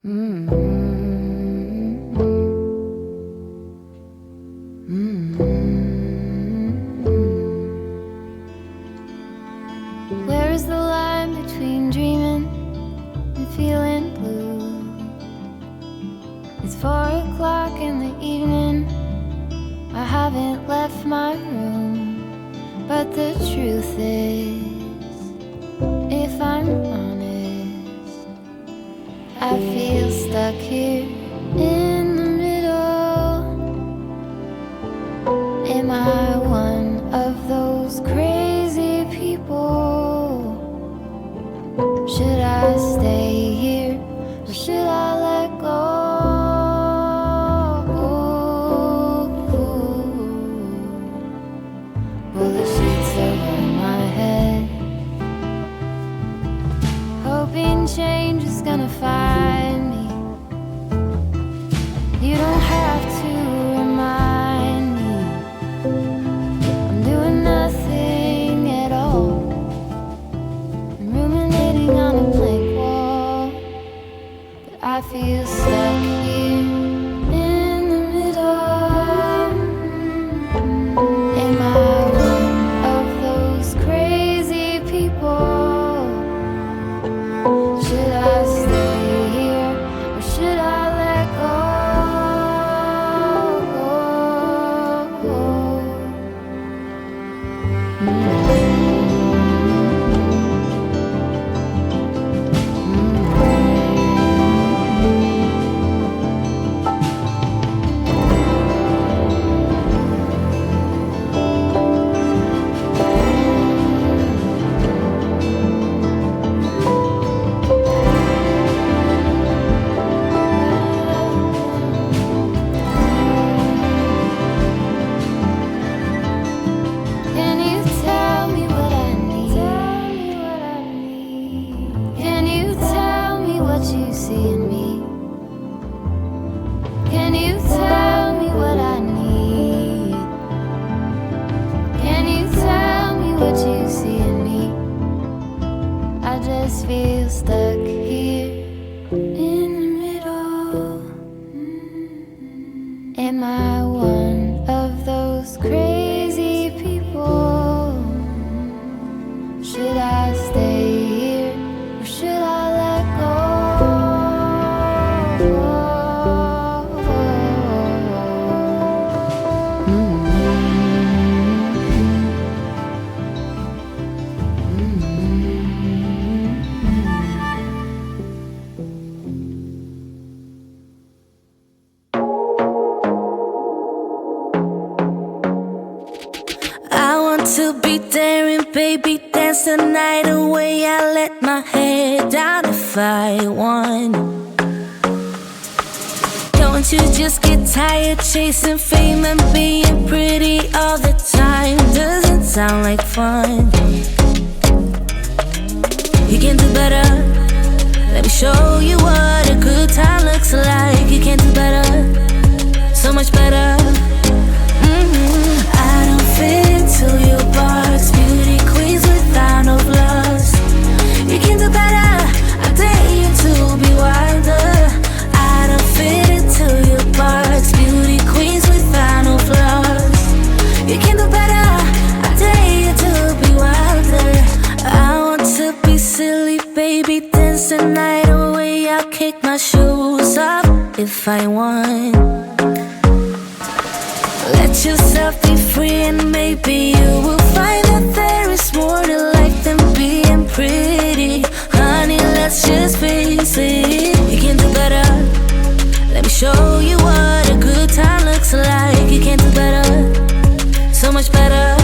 Where is the line between dreaming and feeling blue? It's 4 o'clock in the evening. I haven't left my room, but the truth is, if I'm honest, I feel stuck here in the middle. Am I one of those crazy people? Should I stay here or should I let go? Well, the sheets over my head, hoping change is gonna find me. You don't have to remind me I'm doing nothing at all. I'm ruminating on a blank wall, but I feel stuck here in the middle. Am I one of those crazy people? Should I stay here or should I let go? Can you tell me what I need? Can you tell me what you see in me? Can you tell me what I need? Can you tell me what you see in me? I just feel stuck here in the middle. Am I one of those crazy people? Should I stay here or should I let I want to be daring, baby, dance the night away. I let my head down if I want. Don't you just get tired chasing fame and being pretty all the time? Doesn't sound like fun. You can do better. Let me show you what a good time looks like. You can do better, so much better. I don't fit into your box, beauty queens without no flaws. You can do better, I dare you to be wilder. I don't fit into your box, beauty queens without no flaws. You can do better, I dare you to be wilder. I want to be silly, baby, dance the night away. I'll kick my shoes off if I want. Let yourself be free and maybe you will find that there is more to life than being pretty. Honey, let's just face it. You can do better. Let me show you what a good time looks like. You can do better, so much better.